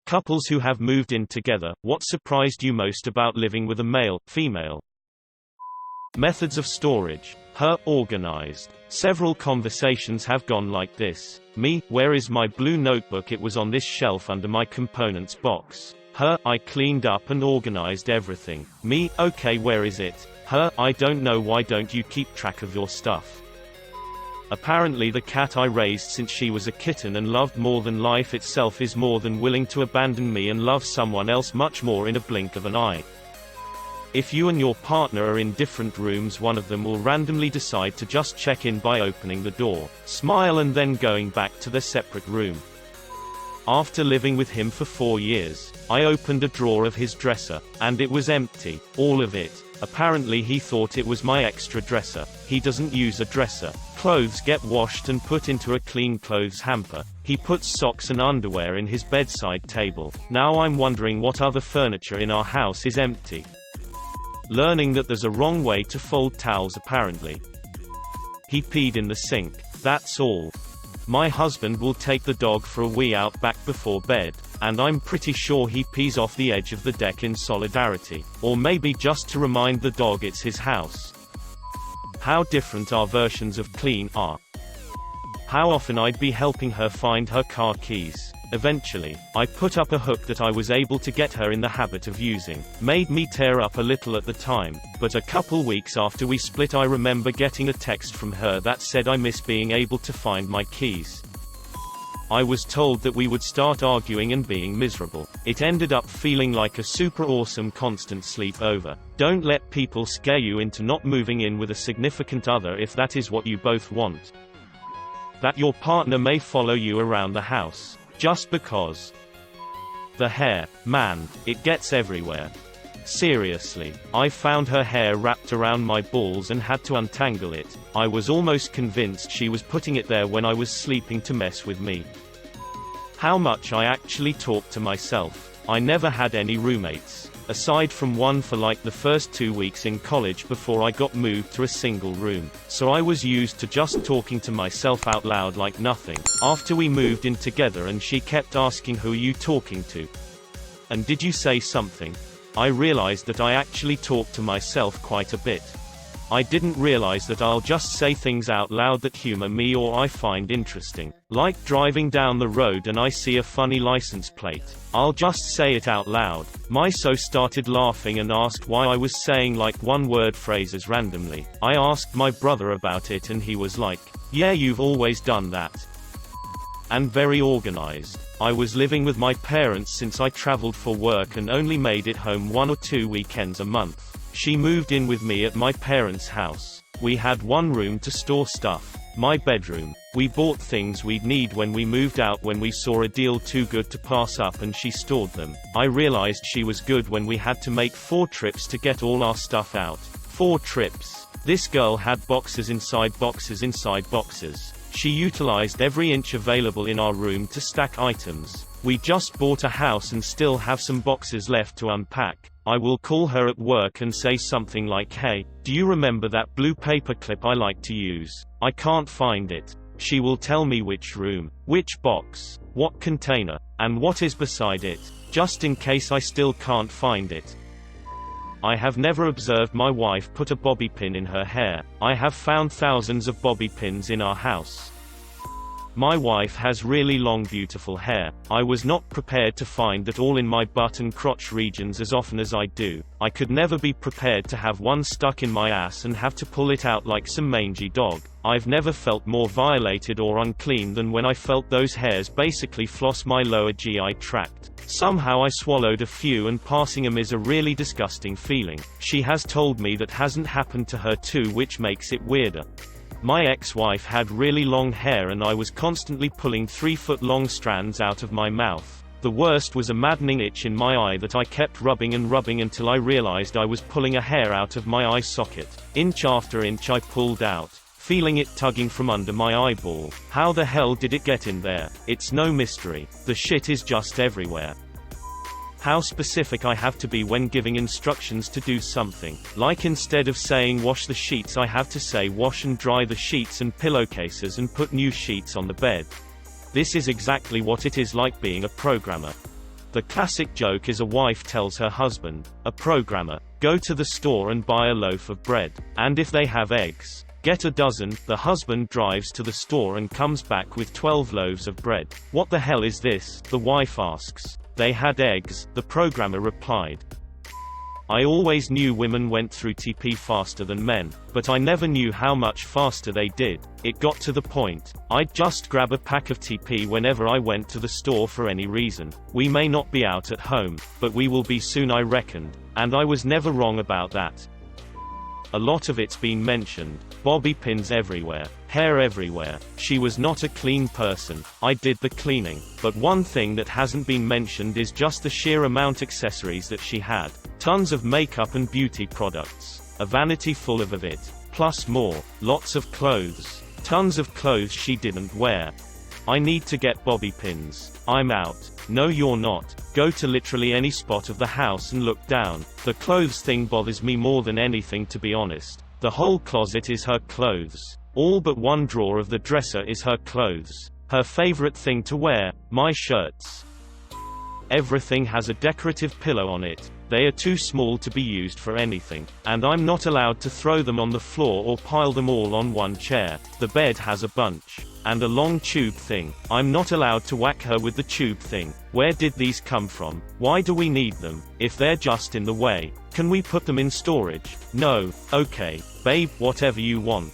Couples who have moved in together, what surprised you most about living with a male, female? Methods of storage. Her, organized. Several conversations have gone like this. Me, where is my blue notebook? It was on this shelf under my components box. Her, I cleaned up and organized everything. Me, okay, where is it? Her, I don't know. Why don't you keep track of your stuff? Apparently the cat I raised since she was a kitten and loved more than life itself is more than willing to abandon me and love someone else much more in a blink of an eye. If you and your partner are in different rooms, one of them will randomly decide to just check in by opening the door, smile and then going back to their separate room. After living with him for 4 years, I opened a drawer of his dresser, and it was empty, all of it. Apparently he thought it was my extra dresser. He doesn't use a dresser. Clothes get washed and put into a clean clothes hamper. He puts socks and underwear in his bedside table. Now I'm wondering what other furniture in our house is empty. Learning that there's a wrong way to fold towels apparently. He peed in the sink. That's all. My husband will take the dog for a wee out back before bed, and I'm pretty sure he pees off the edge of the deck in solidarity, or maybe just to remind the dog it's his house. How different our versions of clean are. How often I'd be helping her find her car keys. Eventually, I put up a hook that I was able to get her in the habit of using. Made me tear up a little at the time, but a couple weeks after we split I remember getting a text from her that said I miss being able to find my keys. I was told that we would start arguing and being miserable. It ended up feeling like a super awesome constant sleepover. Don't let people scare you into not moving in with a significant other if that is what you both want. That your partner may follow you around the house. Just because. The hair. Man, it gets everywhere. Seriously. I found her hair wrapped around my balls and had to untangle it. I was almost convinced she was putting it there when I was sleeping to mess with me. How much I actually talk to myself. I never had any roommates. Aside from one for like the first 2 weeks in college before I got moved to a single room. So I was used to just talking to myself out loud like nothing. After we moved in together and she kept asking, who are you talking to? And did you say something? I realized that I actually talk to myself quite a bit. I didn't realize that I'll just say things out loud that humor me or I find interesting. Like driving down the road and I see a funny license plate. I'll just say it out loud. So started laughing and asked why I was saying like one-word phrases randomly. I asked my brother about it and he was like, yeah, you've always done that. And very organized. I was living with my parents since I traveled for work and only made it home 1 or 2 weekends a month. She moved in with me at my parents' house. We had one room to store stuff. My bedroom. We bought things we'd need when we moved out when we saw a deal too good to pass up and she stored them. I realized she was good when we had to make 4 trips to get all our stuff out. 4 trips. This girl had boxes inside boxes inside boxes. She utilized every inch available in our room to stack items. We just bought a house and still have some boxes left to unpack. I will call her at work and say something like, hey, do you remember that blue paper clip I like to use? I can't find it. She will tell me which room, which box, what container, and what is beside it, just in case I still can't find it. I have never observed my wife put a bobby pin in her hair. I have found thousands of bobby pins in our house. My wife has really long beautiful hair. I was not prepared to find that all in my butt and crotch regions as often as I do. I could never be prepared to have one stuck in my ass and have to pull it out like some mangy dog. I've never felt more violated or unclean than when I felt those hairs basically floss my lower GI tract. Somehow I swallowed a few and passing them is a really disgusting feeling. She has told me that hasn't happened to her too, which makes it weirder. My ex-wife had really long hair and I was constantly pulling 3-foot-long strands out of my mouth. The worst was a maddening itch in my eye that I kept rubbing and rubbing until I realized I was pulling a hair out of my eye socket. Inch after inch I pulled out, feeling it tugging from under my eyeball. How the hell did it get in there? It's no mystery. The shit is just everywhere. How specific I have to be when giving instructions to do something. Like instead of saying wash the sheets I have to say wash and dry the sheets and pillowcases and put new sheets on the bed. This is exactly what it is like being a programmer. The classic joke is a wife tells her husband, a programmer, go to the store and buy a loaf of bread. And if they have eggs, get a dozen. The husband drives to the store and comes back with 12 loaves of bread. What the hell is this? The wife asks. They had eggs, the programmer replied. I always knew women went through TP faster than men, but I never knew how much faster they did. It got to the point, I'd just grab a pack of TP whenever I went to the store for any reason. We may not be out at home, but we will be soon, I reckoned. And I was never wrong about that. A lot of it's been mentioned. Bobby pins everywhere, hair everywhere. She was not a clean person. I did the cleaning. But one thing that hasn't been mentioned is just the sheer amount of accessories that she had. Tons of makeup and beauty products. A vanity full of it. Plus more. Lots of clothes. Tons of clothes she didn't wear. I need to get bobby pins. I'm out. No, you're not. Go to literally any spot of the house and look down. The clothes thing bothers me more than anything, to be honest. The whole closet is her clothes. All but one drawer of the dresser is her clothes. Her favorite thing to wear, my shirts. Everything has a decorative pillow on it. They are too small to be used for anything. And I'm not allowed to throw them on the floor or pile them all on one chair. The bed has a bunch. And a long tube thing. I'm not allowed to whack her with the tube thing. Where did these come from? Why do we need them? If they're just in the way, can we put them in storage? No. Okay, babe, whatever you want.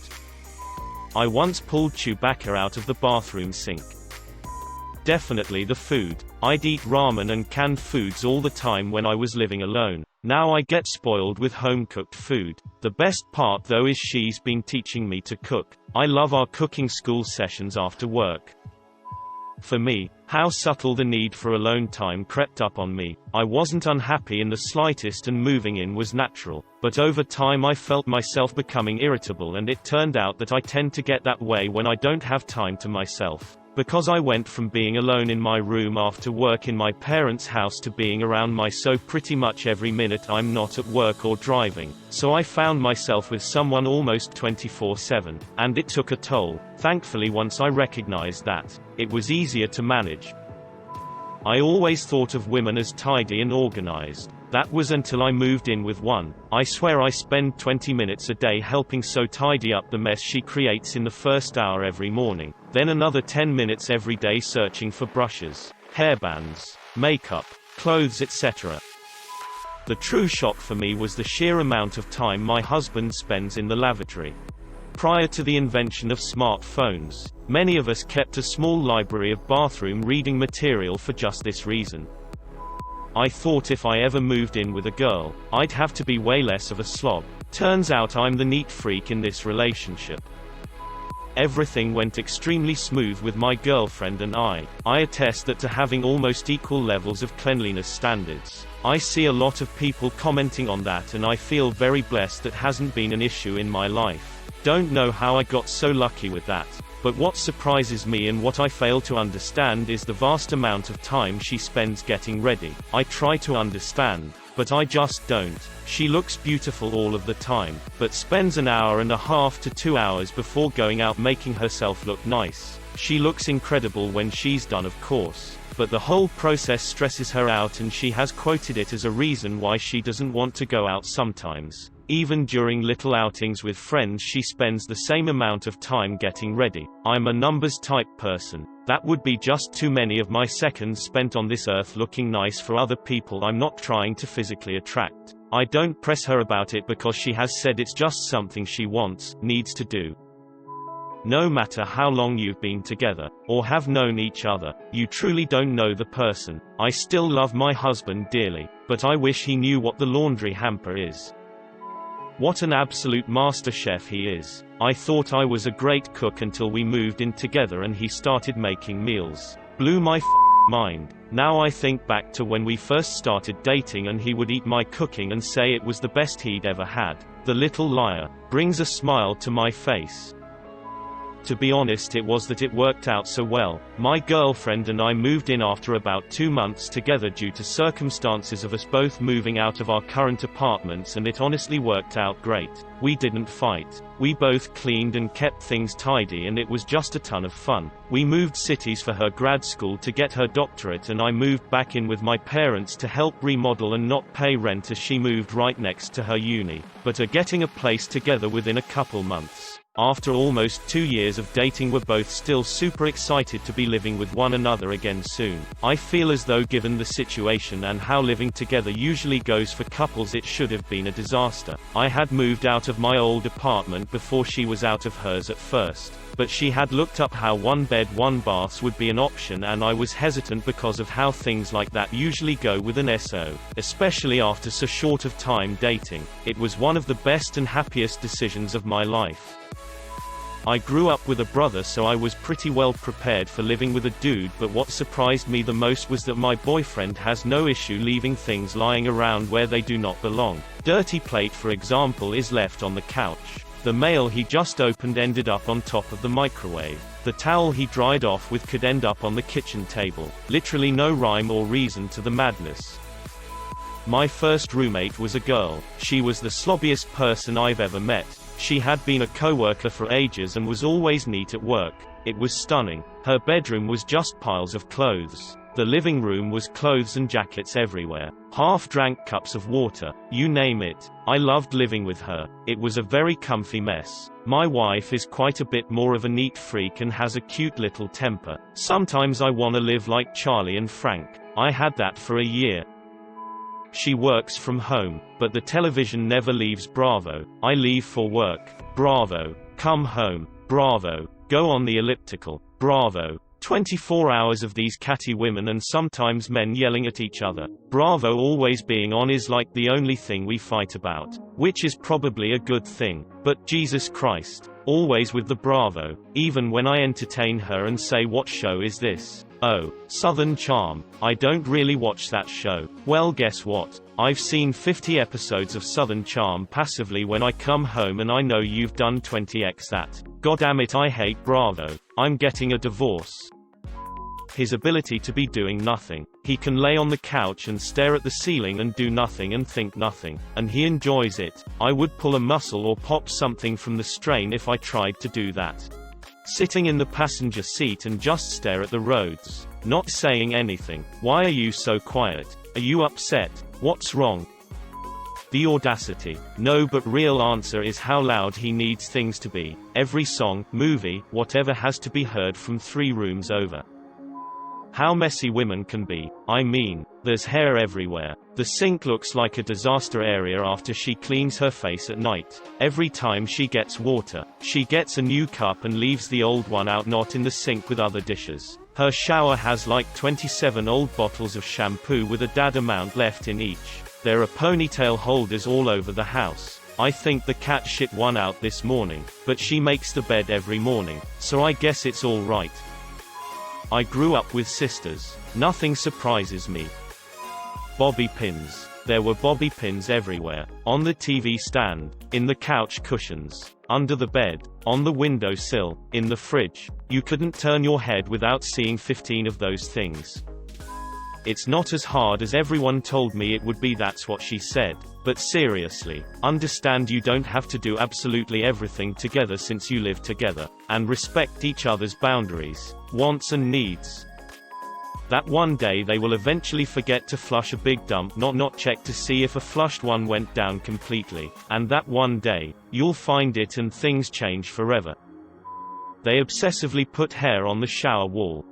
I once pulled Chewbacca out of the bathroom sink. Definitely the food. I'd eat ramen and canned foods all the time when I was living alone. Now I get spoiled with home-cooked food. The best part though is she's been teaching me to cook. I love our cooking school sessions after work. For me, how subtle the need for alone time crept up on me. I wasn't unhappy in the slightest and moving in was natural. But over time I felt myself becoming irritable, and it turned out that I tend to get that way when I don't have time to myself. Because I went from being alone in my room after work in my parents' house to being around my so pretty much every minute I'm not at work or driving. So I found myself with someone almost 24/7. And it took a toll. Thankfully, once I recognized that, it was easier to manage. I always thought of women as tidy and organized. That was until I moved in with one. I swear I spend 20 minutes a day helping so tidy up the mess she creates in the first hour every morning. Then another 10 minutes every day searching for brushes, hairbands, makeup, clothes, etc. The true shock for me was the sheer amount of time my husband spends in the lavatory. Prior to the invention of smartphones, many of us kept a small library of bathroom reading material for just this reason. I thought if I ever moved in with a girl, I'd have to be way less of a slob. Turns out I'm the neat freak in this relationship. Everything went extremely smooth with my girlfriend and I. I attest that to having almost equal levels of cleanliness standards. I see a lot of people commenting on that, and I feel very blessed that hasn't been an issue in my life. Don't know how I got so lucky with that. But what surprises me and what I fail to understand is the vast amount of time she spends getting ready. I try to understand, but I just don't. She looks beautiful all of the time, but spends an hour and a half to 2 hours before going out making herself look nice. She looks incredible when she's done, of course, but the whole process stresses her out, and she has quoted it as a reason why she doesn't want to go out sometimes. Even during little outings with friends, she spends the same amount of time getting ready. I'm a numbers type person. That would be just too many of my seconds spent on this earth looking nice for other people I'm not trying to physically attract. I don't press her about it because she has said it's just something she wants, needs to do. No matter how long you've been together, or have known each other, you truly don't know the person. I still love my husband dearly, but I wish he knew what the laundry hamper is. What an absolute master chef he is. I thought I was a great cook until we moved in together and he started making meals. Blew my mind. Now I think back to when we first started dating and he would eat my cooking and say it was the best he'd ever had. The little liar. Brings a smile to my face. To be honest, it was that it worked out so well. My girlfriend and I moved in after about 2 months together due to circumstances of us both moving out of our current apartments, and it honestly worked out great. We didn't fight. We both cleaned and kept things tidy, and it was just a ton of fun. We moved cities for her grad school to get her doctorate, and I moved back in with my parents to help remodel and not pay rent as she moved right next to her uni, but are getting a place together within a couple months. After almost 2 years of dating, we're both still super excited to be living with one another again soon. I feel as though, given the situation and how living together usually goes for couples, it should have been a disaster. I had moved out of my old apartment before she was out of hers at first, but she had looked up how 1 bed 1 bath would be an option, and I was hesitant because of how things like that usually go with an SO, especially after so short of time dating. It was one of the best and happiest decisions of my life. I grew up with a brother, so I was pretty well prepared for living with a dude, but what surprised me the most was that my boyfriend has no issue leaving things lying around where they do not belong. Dirty plate, for example, is left on the couch. The mail he just opened ended up on top of the microwave. The towel he dried off with could end up on the kitchen table. Literally no rhyme or reason to the madness. My first roommate was a girl. She was the slobbiest person I've ever met. She had been a co-worker for ages and was always neat at work. It was stunning. Her bedroom was just piles of clothes. The living room was clothes and jackets everywhere. Half-drank cups of water. You name it. I loved living with her. It was a very comfy mess. My wife is quite a bit more of a neat freak and has a cute little temper. Sometimes I wanna live like Charlie and Frank. I had that for a year. She works from home, but the television never leaves Bravo. I leave for work. Bravo. Come home. Bravo. Go on the elliptical. Bravo. 24 hours of these catty women and sometimes men yelling at each other. Bravo always being on is like the only thing we fight about, which is probably a good thing. But Jesus Christ. Always with the Bravo, even when I entertain her and say, "What show is this?" "Oh, Southern Charm. I don't really watch that show." Well, guess what? I've seen 50 episodes of Southern Charm passively when I come home, and I know you've done 20x that. Goddamn, I hate Bravo. I'm getting a divorce. His ability to be doing nothing. He can lay on the couch and stare at the ceiling and do nothing and think nothing. And he enjoys it. I would pull a muscle or pop something from the strain if I tried to do that. Sitting in the passenger seat and just stare at the roads. Not saying anything. Why are you so quiet? Are you upset? What's wrong? The audacity. No, but real answer is how loud he needs things to be. Every song, movie, whatever has to be heard from 3 rooms over. How messy women can be. I mean, there's hair everywhere. The sink looks like a disaster area after she cleans her face at night. Every time she gets water, she gets a new cup and leaves the old one out, not in the sink with other dishes. Her shower has like 27 old bottles of shampoo with a dad amount left in each. There are ponytail holders all over the house. I think the cat shit one out this morning, but she makes the bed every morning, so I guess it's all right. I grew up with sisters. Nothing surprises me. Bobby pins. There were bobby pins everywhere. On the TV stand, in the couch cushions, under the bed, on the windowsill, in the fridge. You couldn't turn your head without seeing 15 of those things. It's not as hard as everyone told me it would be, that's what she said. But seriously, understand you don't have to do absolutely everything together since you live together, and respect each other's boundaries, wants and needs. That one day they will eventually forget to flush a big dump, not check to see if a flushed one went down completely, and that one day, you'll find it and things change forever. They obsessively put hair on the shower wall.